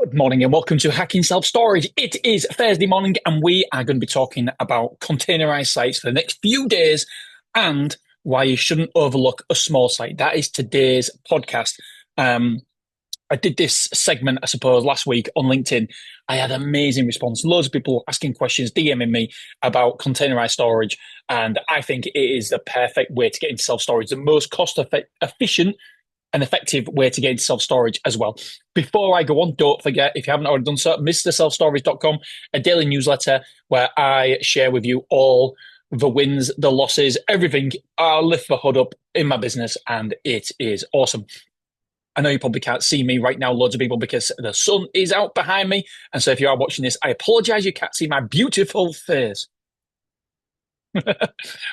Good morning and welcome to Hacking Self Storage. It is Thursday morning and we are going to be talking about containerized sites for the next few days and why you shouldn't overlook a small site. That is today's podcast. I did this segment, I suppose, last week on LinkedIn. I had amazing response. Loads of people asking questions, DMing me about containerized storage. And I think it is the perfect way to get into self-storage, the most cost-efficient and effective way to get into self-storage as well. Before I go on, don't forget, if you haven't already done so, mrselfstorage.com, a daily newsletter where I share with you all the wins, the losses, everything. I'll lift the hood up in my business and it is awesome. I know you probably can't see me right now, loads of people, because the sun is out behind me. And so if you are watching this, I apologize you can't see my beautiful face.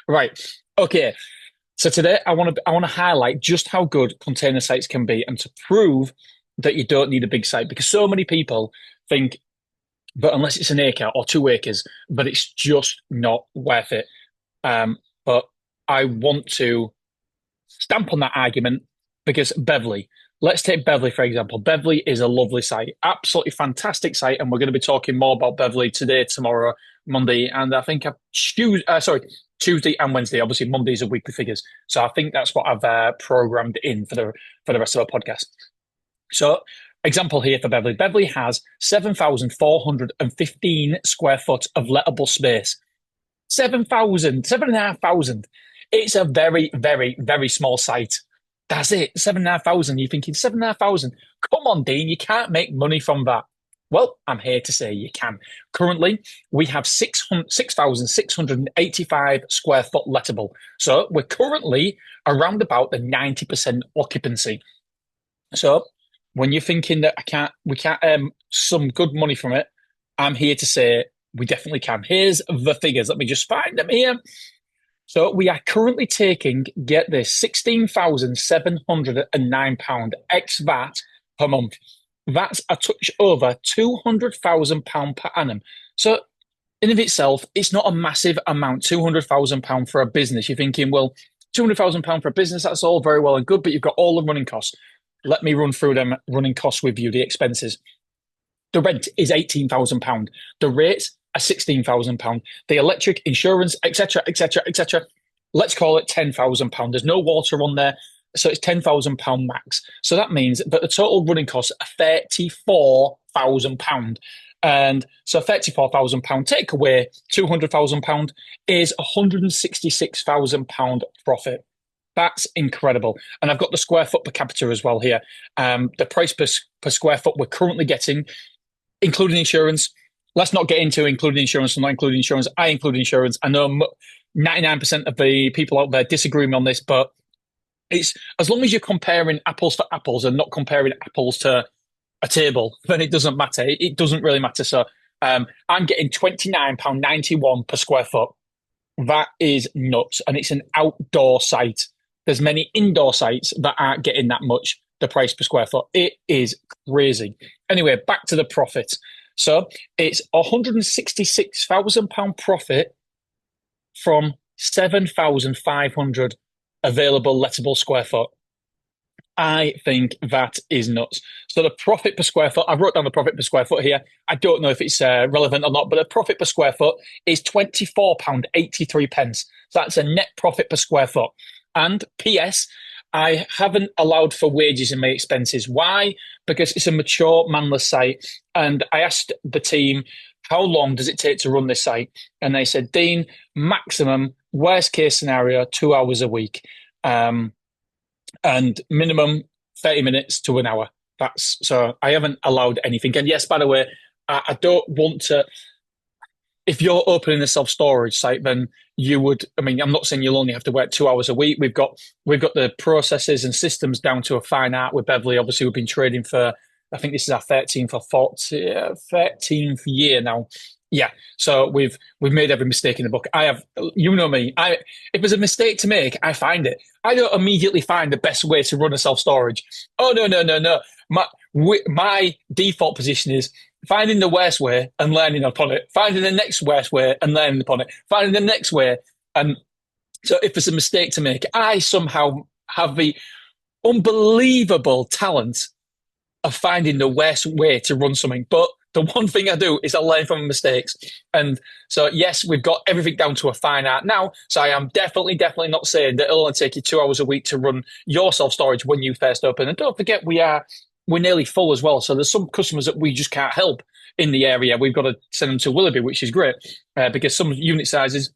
Right. Okay. So today I want to highlight just how good container sites can be and to prove that you don't need a big site, because so many people think that unless it's an acre or 2 acres, but it's just not worth it. But I want to stamp on that argument because Beverley, let's take Beverley, for example. Beverley is a lovely site, absolutely fantastic site. And we're going to be talking more about Beverley today, tomorrow, Monday, and I think Tuesday and Wednesday. Obviously, Mondays are weekly figures. So I think that's what I've programmed in for the rest of our podcast. So example here for Beverley. Beverley has 7,415 square foot of lettable space. 7,500. It's a very, very, very small site. That's it, 7,500. You're thinking 7,500. Come on, Dean, you can't make money from that. Well, I'm here to say you can. Currently, we have 6,685 square foot lettable. So we're currently around about the 90% occupancy. So when you're thinking that we can't earn some good money from it, I'm here to say we definitely can. Here's the figures. Let me just find them here. So we are currently taking, get this, £16,709 ex VAT per month. That's a touch over £200,000 per annum. So in of itself, it's not a massive amount, £200,000 for a business. You're thinking, well, £200,000 for a business, that's all very well and good, but you've got all the running costs. Let me run through them running costs with you, the expenses. The rent is £18,000. The rates are £16,000. The electric, insurance, etc., etc., etc. Let's call it £10,000. There's no water on there, so it's £10,000 max. So that means that the total running costs are £34,000. And so £34,000 take away £200,000 is £166,000 profit. That's incredible. And I've got the square foot per capita as well here. The price per square foot we're currently getting, including insurance. Let's not get into including insurance or not including insurance. I include insurance. I know 99% of the people out there disagree with me on this, but it's as long as you're comparing apples for apples and not comparing apples to a table, then it doesn't matter. It doesn't really matter. So I'm getting £29.91 per square foot. That is nuts. And it's an outdoor site. There's many indoor sites that aren't getting that much, the price per square foot. It is crazy. Anyway, back to the profit. So it's £166,000 profit from 7,500 available lettable square foot. I think that is nuts. So the profit per square foot, I wrote down the profit per square foot here. I don't know if it's relevant or not, but the profit per square foot is £24.83. So that's a net profit per square foot. And P.S., I haven't allowed for wages in my expenses. Why? Because it's a mature, manless site. And I asked the team, how long does it take to run this site? And they said, Dean, maximum, worst case scenario, 2 hours a week. And minimum 30 minutes to an hour. So I haven't allowed anything. And yes, by the way, I don't want to, if you're opening a self-storage site, then you would, I'm not saying you'll only have to work 2 hours a week. We've got the processes and systems down to a fine art with Beverley. Obviously, we've been trading for, I think this is our 13th or 13th year now. Yeah. So we've made every mistake in the book. I have, you know me, if there's a mistake to make, I find it. I don't immediately find the best way to run a self-storage. Oh, no. My default position is finding the worst way and learning upon it, finding the next worst way and learning upon it, finding the next way. And so if there's a mistake to make, I somehow have the unbelievable talent of finding the worst way to run something. But the one thing I do is I learn from mistakes. And so, yes, we've got everything down to a fine art now. So I am definitely not saying that it'll only take you 2 hours a week to run your self-storage when you first open. And don't forget, we're nearly full as well. So there's some customers that we just can't help in the area. We've got to send them to Willoughby, which is great because some unit sizes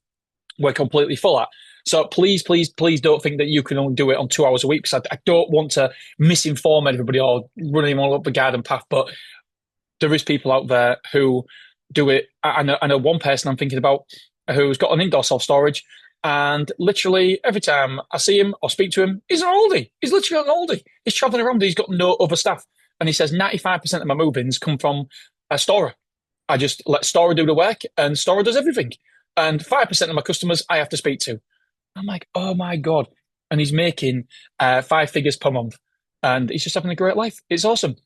we're completely full at. So please don't think that you can only do it on 2 hours a week because I don't want to misinform everybody or running them all up the garden path. But there is people out there who do it. I know one person I'm thinking about who's got an indoor self-storage, and literally every time I see him or speak to him, he's an oldie. He's literally an oldie. He's traveling around. He's got no other staff. And he says 95% of my move-ins come from a storer. I just let Storer do the work, and Storer does everything. And 5% of my customers I have to speak to. I'm like, oh my God. And he's making 5 figures per month. And he's just having a great life. It's awesome.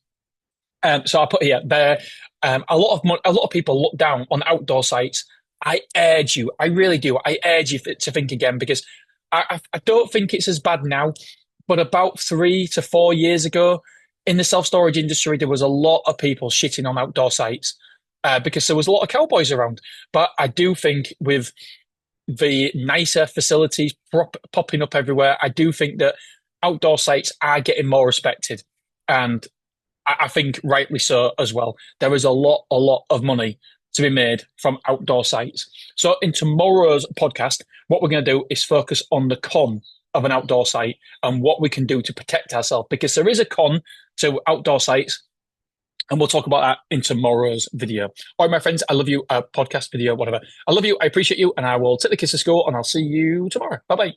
So I put here there. A lot of people look down on outdoor sites. I urge you, I really do. I urge you to think again because I don't think it's as bad now. But about 3 to 4 years ago, in the self storage industry, there was a lot of people shitting on outdoor sites because there was a lot of cowboys around. But I do think with the nicer facilities popping up everywhere, I do think that outdoor sites are getting more respected. And I think rightly so as well. There is a lot of money to be made from outdoor sites. So in tomorrow's podcast, what we're going to do is focus on the con of an outdoor site and what we can do to protect ourselves because there is a con to outdoor sites. And we'll talk about that in tomorrow's video. All right, my friends, I love you. Podcast video, whatever. I love you. I appreciate you. And I will take the kids to school and I'll see you tomorrow. Bye bye.